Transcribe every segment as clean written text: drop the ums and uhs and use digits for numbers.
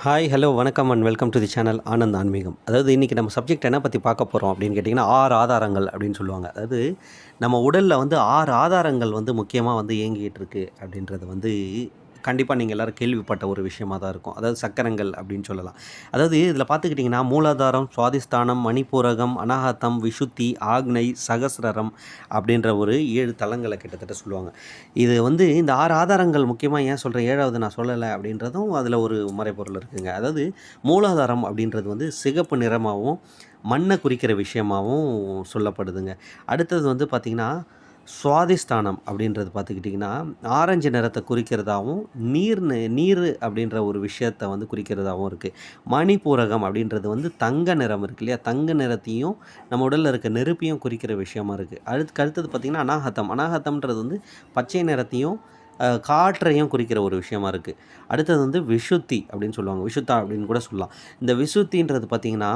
Hi, hello, வணக்கம் and welcome to the channel Anand ஆன்மீகம். அதாவது இன்றைக்கி நம்ம சப்ஜெக்ட் என்ன பற்றி பார்க்க போகிறோம் அப்படின்னு கேட்டிங்கன்னா, 6 ஆதாரங்கள் அப்படின்னு சொல்லுவாங்க. அதாவது நம்ம உடலில் வந்து 6 ஆதாரங்கள் வந்து முக்கியமாக வந்து இயங்கிட்டு இருக்கு அப்படின்றது வந்து கண்டிப்பாக நீங்கள் எல்லோரும் கேள்விப்பட்ட ஒரு விஷயமா தான் இருக்கும். அதாவது சக்கரங்கள் அப்படின்னு சொல்லலாம். அதாவது இதில் பார்த்துக்கிட்டிங்கன்னா மூலாதாரம், சுவாதிஷ்டானம், மணிப்பூரகம், அநாகத்தம், விசுத்தி, ஆக்னை, சகஸ்ரரம் அப்படின்ற ஒரு 7 தலங்களை கிட்டத்தட்ட சொல்லுவாங்க. இது வந்து இந்த 6 ஆதாரங்கள் முக்கியமாக ஏன் சொல்கிறேன், 7வது நான் சொல்லலை அப்படின்றதும் அதில் ஒரு மறைபொருள் இருக்குங்க. அதாவது மூலாதாரம் அப்படின்றது வந்து சிகப்பு நிறமாகவும் மண்ணை குறிக்கிற விஷயமாகவும் சொல்லப்படுதுங்க. அடுத்தது வந்து பார்த்திங்கன்னா சுவாதிஷ்டானம் அப்படின்றது பார்த்துக்கிட்டிங்கன்னா ஆரஞ்சு நிறத்தை குறிக்கிறதாகவும் நீர் அப்படின்ற ஒரு விஷயத்தை வந்து குறிக்கிறதாகவும் இருக்குது. மணிப்பூரகம் அப்படின்றது வந்து தங்க நிறம் இருக்கு இல்லையா, தங்க நிறத்தையும் நம்ம உடலில் இருக்க நெருப்பையும் குறிக்கிற விஷயமா இருக்குது. அடுத்தது பார்த்திங்கன்னா அநாகத்தம்ன்றது வந்து பச்சை நிறத்தையும் காற்றையும் குறிக்கிற ஒரு விஷயமா இருக்குது. அடுத்தது வந்து விசுத்தி அப்படின்னு சொல்லுவாங்க, விசுத்தா அப்படின்னு கூட சொல்லலாம். இந்த விசுத்தின்றது பார்த்திங்கன்னா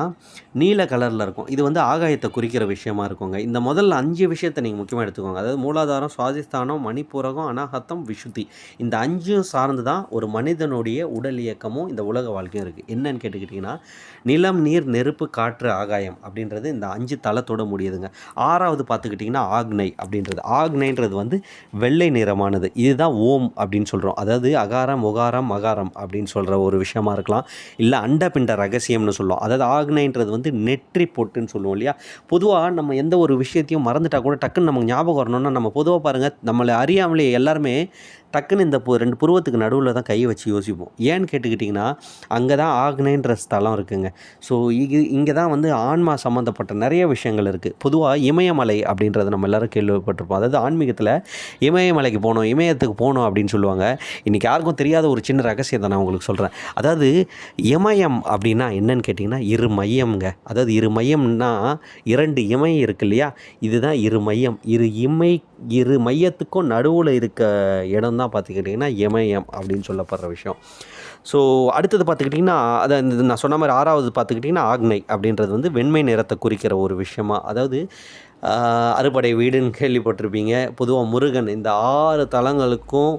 நீல கலரில் இருக்கும். இது வந்து ஆகாயத்தை குறிக்கிற விஷயமா இருக்குங்க. இந்த முதல்ல 5 விஷயத்தை நீங்கள் முக்கியமாக எடுத்துக்கோங்க. அதாவது மூலாதாரம், சுவாதிஷ்டானம், மணிப்பூரகம், அநாகத்தம், விசுத்தி. இந்த 5ம் சார்ந்து தான் ஒரு மனிதனுடைய உடல் இயக்கமும் இந்த உலக வாழ்க்கையும் இருக்குது. என்னன்னு கேட்டுக்கிட்டிங்கன்னா நிலம், நீர், நெருப்பு, காற்று, ஆகாயம் அப்படின்றது இந்த 5 தளத்தோட முடியுதுங்க. 6வது பார்த்துக்கிட்டிங்கன்னா ஆக்னை அப்படின்றது. ஆக்னைன்றது வந்து வெள்ளை நிறமானது. இதுதான் ஓம் அப்படின்னு சொல்கிறோம். அதாவது அகாரம், உகாரம், மகாரம் அப்படின்னு சொல்கிற ஒரு விஷயமா இருக்கலாம். இல்லை அண்டபிண்ட ரகசியம்னு சொல்லுவோம். அதாவது ஆக்னைன்றது வந்து நெற்றி பொட்டுன்னு சொல்லுவோம் இல்லையா. பொதுவாக நம்ம எந்த ஒரு விஷயத்தையும் மறந்துட்டா கூட டக்குன்னு நமக்கு ஞாபகம் வரணும்னா நம்ம பொதுவாக பாருங்கள், நம்மளை அறியாமலே எல்லாருமே டக்குன்னு இந்த 2 புருவத்துக்கு நடுவில் தான் கை வச்சு யோசிப்போம். ஏன்னு கேட்டுக்கிட்டிங்கன்னா அங்கே தான் ஆக்னைன்ற ஸ்தலம் இருக்குங்க. ஸோ இங்கே தான் வந்து ஆன்மா சம்மந்தப்பட்ட நிறைய விஷயங்கள் இருக்குது. பொதுவாக இமயமலை அப்படின்றத நம்ம எல்லோரும் கேள்விப்பட்டிருப்போம். அதாவது ஆன்மீகத்தில் இமயமலைக்கு போகணும், இமயத்துக்கு போகணும் அப்படின்னு சொல்லுவாங்க. இன்றைக்கி யாருக்கும் தெரியாத ஒரு சின்ன ரகசியத்தை நான் உங்களுக்கு சொல்கிறேன். அதாவது இமயம் அப்படின்னா என்னன்னு கேட்டிங்கன்னா இரு மையம்ங்க. அதாவது இரு மையம்னா 2 இமை இருக்கு இல்லையா, இதுதான் இரு மையம். இரு மையத்துக்கும் நடுவில் இருக்க இடம் தான் பார்த்துக்கிட்டிங்கன்னா இமயம் அப்படின்னு சொல்லப்படுற விஷயம். ஸோ அடுத்தது பார்த்துக்கிட்டிங்கன்னா அதை நான் சொன்ன மாதிரி 6வது பார்த்துக்கிட்டிங்கன்னா ஆக்னை அப்படின்றது வந்து வெண்மை நிறத்தை குறிக்கிற ஒரு விஷயமா. அதாவது அறுபடை வீடுன்னு கேள்விப்பட்டிருப்பீங்க. பொதுவாக முருகன் இந்த 6 தலங்களுக்கும்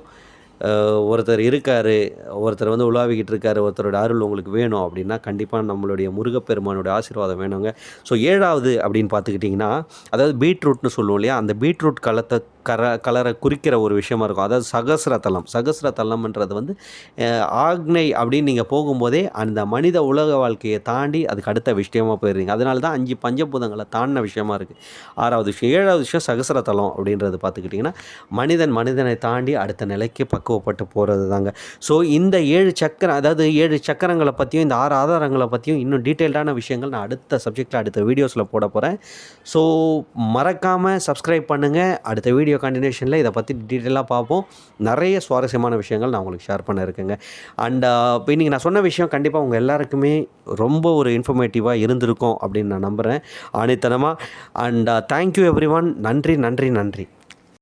ஒருத்தர் இருக்கார், ஒருத்தர் வந்து உலாவிக்கிட்டு இருக்கார், ஒருத்தரோட அருள் உங்களுக்கு வேணும் அப்படின்னா கண்டிப்பாக நம்மளுடைய முருகப்பெருமானுடைய ஆசீர்வாதம் வேணுங்க. ஸோ 7வது அப்படின்னு பார்த்துக்கிட்டிங்கன்னா அதாவது பீட்ரூட்னு சொல்லுவோம் இல்லையா, அந்த பீட்ரூட் கலரை குறிக்கிற ஒரு விஷயமா இருக்கும். அதாவது சகஸ்ரதலம்ன்றது வந்து ஆக்னை அப்படின்னு நீங்கள் போகும்போதே அந்த மனித உலக வாழ்க்கையை தாண்டி அதுக்கு அடுத்த விஷயமாக போயிடுறீங்க. அதனால தான் 5 பஞ்சபூதங்களை தாண்டின விஷயமா இருக்குது. 6வது விஷயம். 7வது விஷயம் சகஸ்ரதலம் அப்படின்றது பார்த்துக்கிட்டிங்கன்னா மனிதனை தாண்டி அடுத்த நிலைக்கு பக்குவப்பட்டு போகிறது தாங்க. ஸோ இந்த 7 சக்கரம், அதாவது 7 சக்கரங்களை பற்றியும் இந்த 6 ஆதாரங்களை பற்றியும் இன்னும் டீட்டெயில்டான விஷயங்கள் நான் அடுத்த சப்ஜெக்டில் அடுத்த வீடியோஸில் போட போகிறேன். ஸோ மறக்காமல் சப்ஸ்கிரைப் பண்ணுங்கள். அடுத்த வீடியோ கண்டினியூஷனில் இதை பற்றி டீட்டெயிலாக பார்ப்போம். நிறைய சுவாரஸ்யமான விஷயங்கள் நான் உங்களுக்கு ஷேர் பண்ண இருக்குங்க. அண்ட் இப்போ இன்றைக்கி நான் சொன்ன விஷயம் கண்டிப்பாக உங்கள் எல்லாருக்குமே ரொம்ப ஒரு இன்ஃபர்மேட்டிவாக இருந்திருக்கும் அப்படின்னு நான் நம்புகிறேன் ஆணித்தனமாக. And thank you everyone. நன்றி.